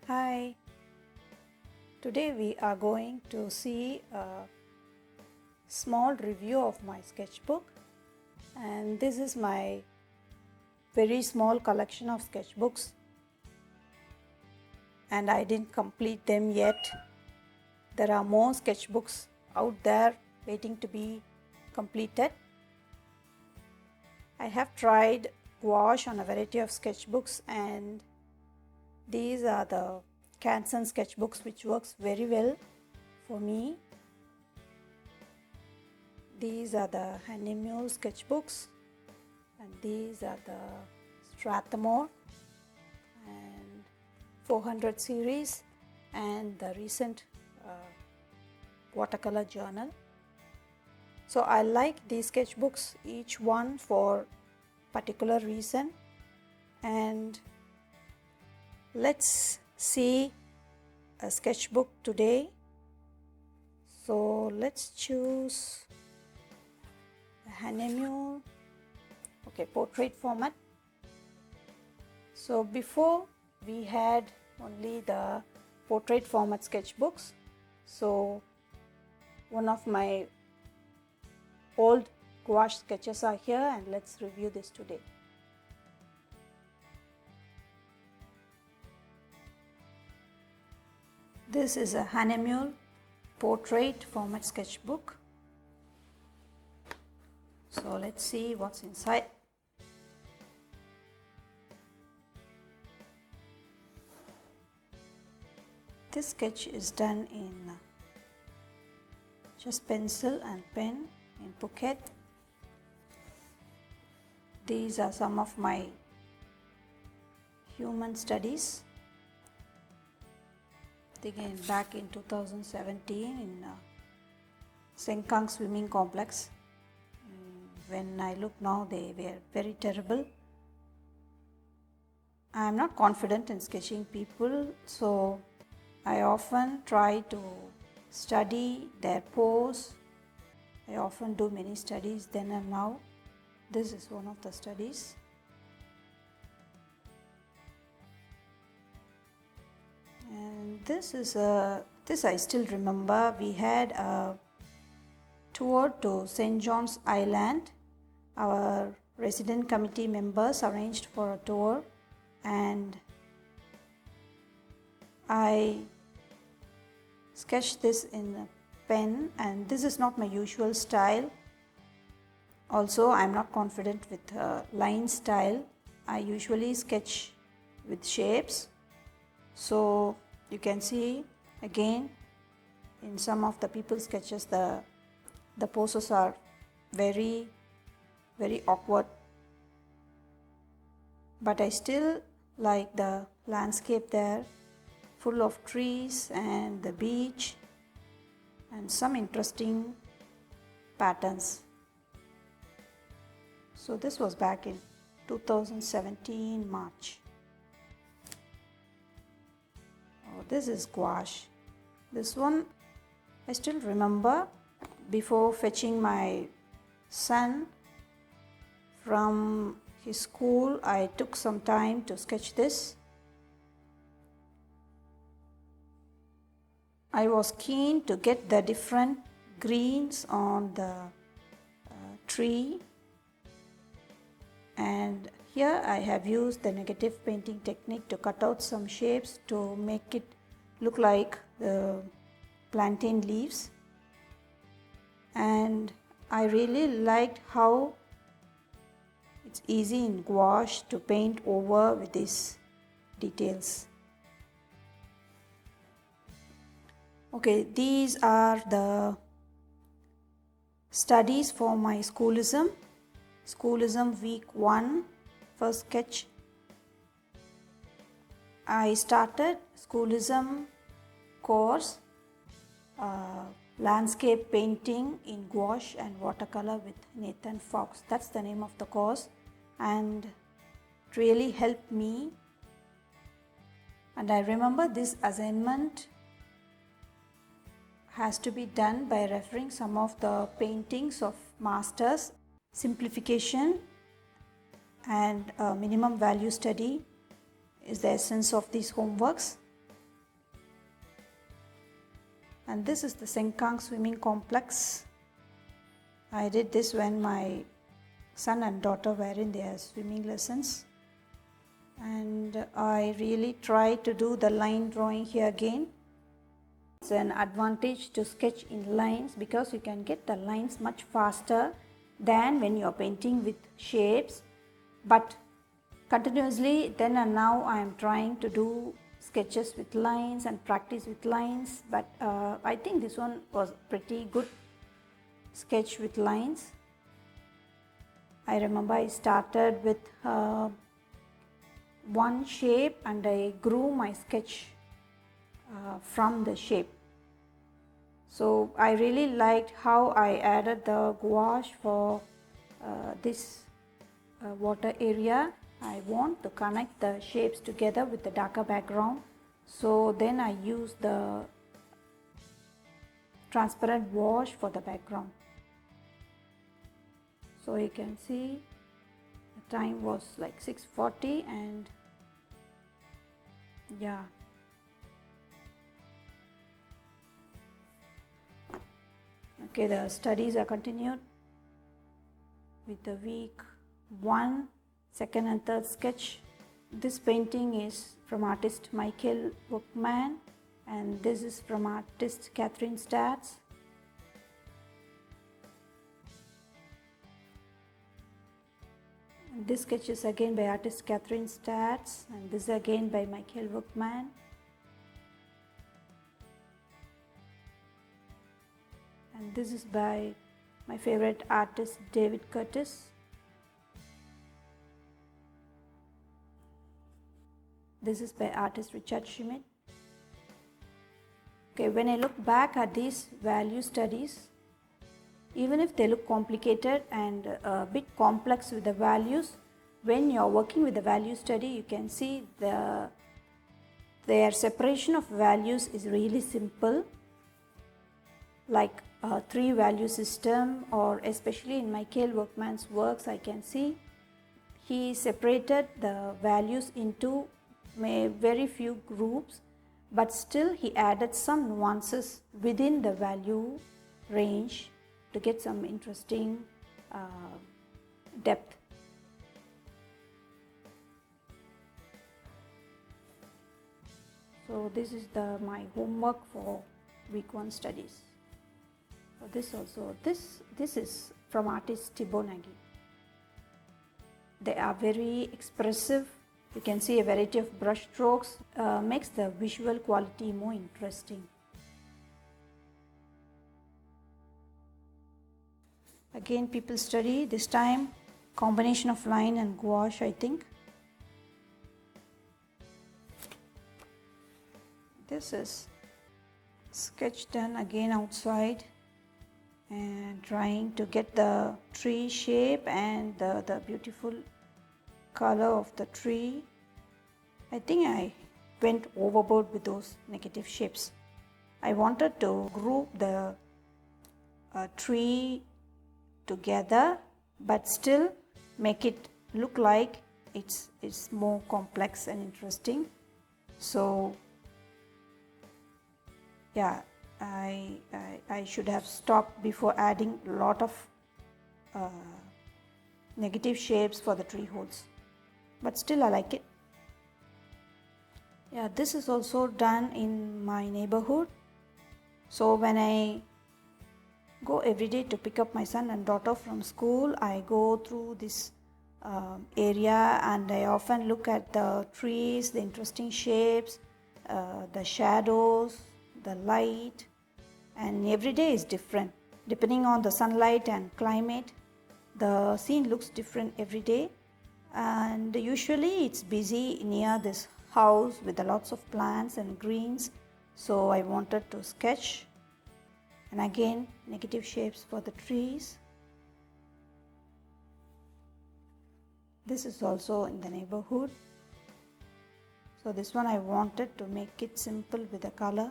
Hi, today we are going to see a small review of my sketchbook, and this is my very small collection of sketchbooks, and I didn't complete them yet. There are more sketchbooks out there waiting to be completed. I have tried gouache on a variety of sketchbooks, and these are the Canson sketchbooks, which works very well for me. These are the Hahnemühle sketchbooks, and these are the Strathmore and 400 series, and the recent watercolor journal. So I like these sketchbooks, each one for particular reason, and let's see a sketchbook today. So let's choose the Hahnemühle, portrait format. So before we had only the portrait format sketchbooks. So one of my old gouache sketches are here, and let's review this today. This is a Hahnemühle portrait format sketchbook. So let's see what's inside. This sketch is done in just pencil and pen in Phuket. These are some of my human studies taken back in 2017 in Sengkang swimming complex. When I look now, they were very terrible. I am not confident in sketching people, so I often try to study their pose. I often do many studies then and now. This is one of the studies. And this I still remember. We had a tour to St. John's Island. Our resident committee members arranged for a tour, and I sketched this in a pen, and this is not my usual style. Also, I am not confident with line style. I usually sketch with shapes. So you can see again in some of the people sketches the poses are very awkward, but I still like the landscape there, full of trees and the beach and some interesting patterns. So this was back in 2017 March. This is gouache. This one I still remember. Before fetching my son from his school, I took some time to sketch this. I was keen to get the different greens on the tree, and here I have used the negative painting technique to cut out some shapes to make it look like the plantain leaves. And I really liked how it's easy in gouache to paint over with these details. Okay, these are the studies for my schoolism. Schoolism week 1, first sketch. I started schoolism course, landscape painting in gouache and watercolor with Nathan Fox. That's the name of the course, and it really helped me. And I remember this assignment has to be done by referring some of the paintings of masters. Simplification and minimum value study is the essence of these homeworks. And this is the Sengkang swimming complex. I did this when my son and daughter were in their swimming lessons. And I really tried to do the line drawing here again. It's an advantage to sketch in lines because you can get the lines much faster than when you are painting with shapes. But continuously then and now I am trying to do sketches with lines and practice with lines, but I think this one was pretty good sketch with lines. I remember I started with one shape and I grew my sketch from the shape. So I really liked how I added the gouache for this water area. I want to connect the shapes together with the darker background. So then I use the transparent wash for the background. So you can see the time was like 6:40 and yeah. Okay, the studies are continued with the week 1, second and third sketch. This painting is from artist Michael Workman and this is from artist Catherine Stats. And this sketch is again by artist Catherine Stats and this again by Michael Workman. And this is by my favorite artist David Curtis. This is by artist Richard Schmidt. Okay, when I look back at these value studies, even if they look complicated and a bit complex with the values, when you are working with the value study, you can see their separation of values is really simple, like a 3-value system, or especially in Michael Workman's works, I can see he separated the values into very few groups, but still he added some nuances within the value range to get some interesting depth. So this is my homework for week 1 studies. So this is from artist Thibaut Nagy. They are very expressive. You can see a variety of brush strokes makes the visual quality more interesting. Again, people study, this time combination of line and gouache, I think. This is sketch done again outside and trying to get the tree shape and the beautiful color of the tree. I think I went overboard with those negative shapes. I wanted to group the tree together but still make it look like it's more complex and interesting. So yeah, I should have stopped before adding a lot of negative shapes for the tree holes, but still I like it. Yeah, this is also done in my neighborhood. So when I go every day to pick up my son and daughter from school, I go through this area and I often look at the trees, the interesting shapes, the shadows, the light, and every day is different. Depending on the sunlight and climate, the scene looks different every day, and usually it's busy near this house with lots of plants and greens. So I wanted to sketch, and again negative shapes for the trees. This is also in the neighborhood. So this one I wanted to make it simple with the color.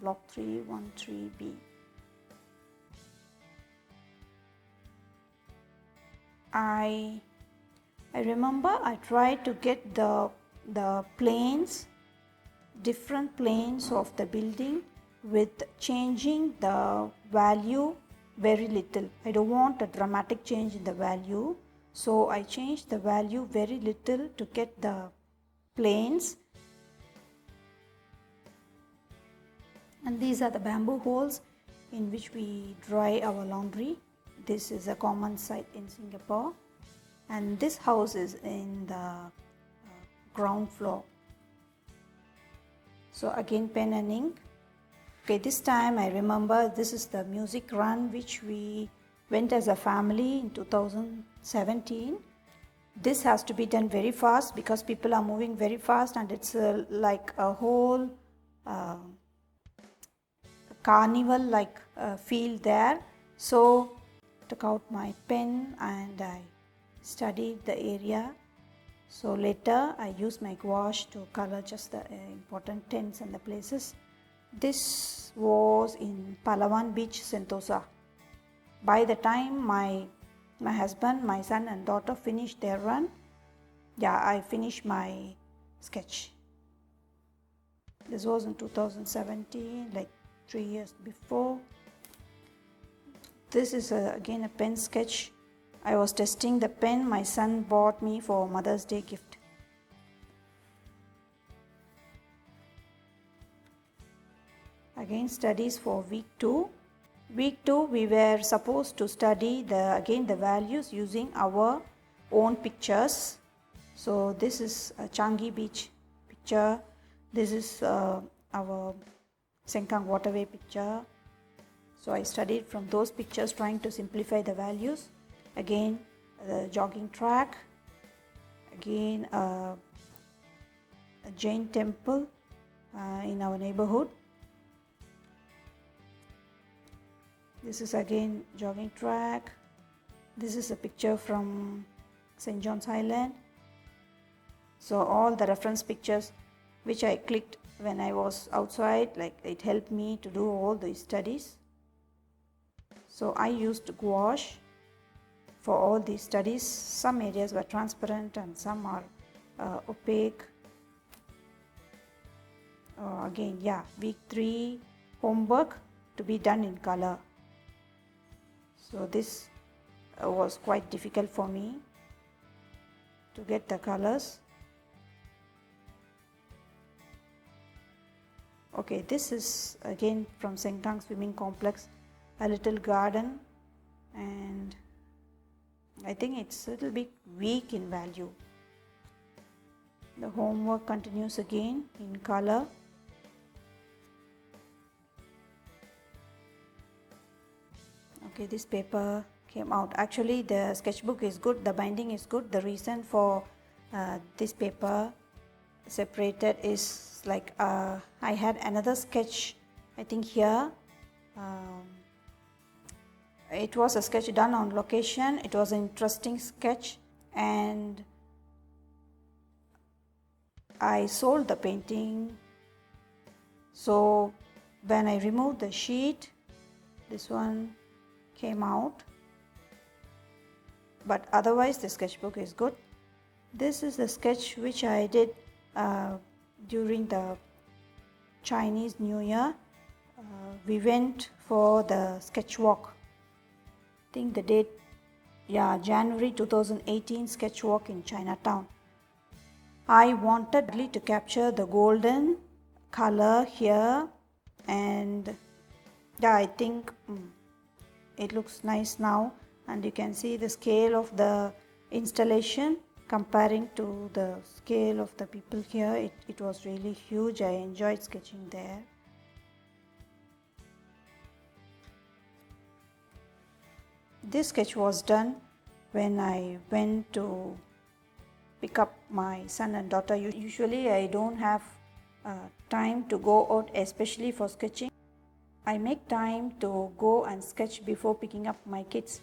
Block 313B. I remember I tried to get the planes different planes of the building with changing the value very little. I don't want a dramatic change in the value, so I changed the value very little to get the planes. And these are the bamboo holes in which we dry our laundry. This is a common sight in Singapore, and this house is in the ground floor. So again, pen and ink. Okay, this time I remember this is the music run which we went as a family in 2017. This has to be done very fast because people are moving very fast, and it's like a whole carnival like feel there. So took out my pen and I studied the area. So later I used my gouache to color just the important tents and the places. This was in Palawan Beach, Sentosa. By the time my husband, my son and daughter finished their run, I finished my sketch. This was in 2017, like 3 years before. This is again a pen sketch. I was testing the pen my son bought me for Mother's Day gift. Again, studies for week 2. Week 2 we were supposed to study the values using our own pictures. So this is a Changi Beach picture. This is our Sengkang waterway picture. So I studied from those pictures, trying to simplify the values. Again, the jogging track. Again, a Jain temple in our neighborhood. This is again jogging track. This is a picture from St. John's Island. So all the reference pictures which I clicked when I was outside, like it helped me to do all these studies. So I used gouache for all these studies. Some areas were transparent and some are opaque. Again, week 3 homework to be done in color. So this was quite difficult for me to get the colors. Okay, this is again from Sengkang Swimming Complex, a little garden, and I think it's a little bit weak in value. The homework continues again in color. Okay, this paper came out. Actually, the sketchbook is good, the binding is good. The reason for this paper separated is like I had another sketch, I think here. It was a sketch done on location. It was an interesting sketch, and I sold the painting. So when I removed the sheet, this one came out, but otherwise the sketchbook is good. This is the sketch which I did during the Chinese New Year. We went for the sketch walk. I think the date, January 2018 sketch walk in Chinatown. I wanted to capture the golden color here, and I think it looks nice now, and you can see the scale of the installation comparing to the scale of the people here. It was really huge. I enjoyed sketching there. This sketch was done when I went to pick up my son and daughter. Usually I don't have time to go out, especially for sketching. I make time to go and sketch before picking up my kids.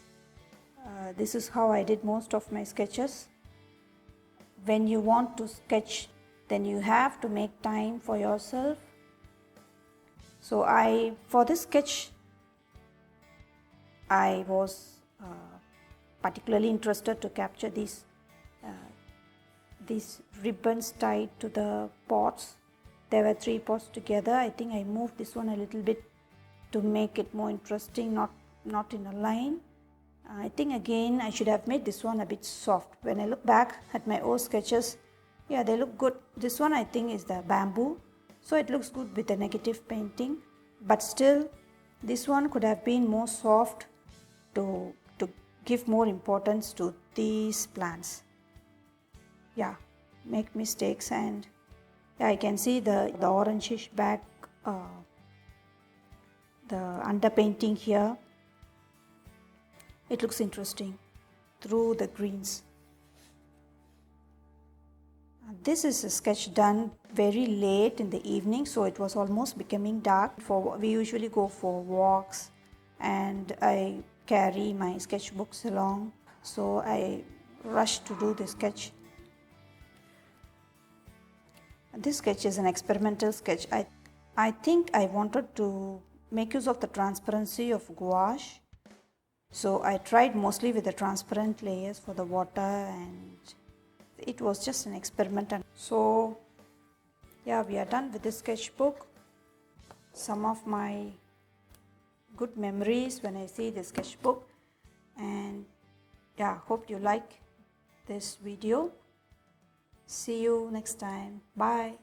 This is how I did most of my sketches. When you want to sketch, then you have to make time for yourself. So for this sketch, I was particularly interested to capture these ribbons tied to the pots, there were 3 pots together. I think I moved this one a little bit to make it more interesting, not in a line. I think again I should have made this one a bit soft. When I look back at my old sketches, yeah, they look good. This one I think is the bamboo, so it looks good with the negative painting, but still this one could have been more soft to give more importance to these plants. Yeah, make mistakes, and yeah, I can see the orangish back, the underpainting here. It looks interesting through the greens. This is a sketch done very late in the evening, so it was almost becoming dark. We usually go for walks, and I carry my sketchbooks along, so I rushed to do this sketch. This sketch is an experimental sketch. I think I wanted to make use of the transparency of gouache, so I tried mostly with the transparent layers for the water, and it was just an experiment. And so yeah, we are done with this sketchbook. Some of my good memories when I see the sketchbook, and yeah, hope you like this video. See you next time. Bye.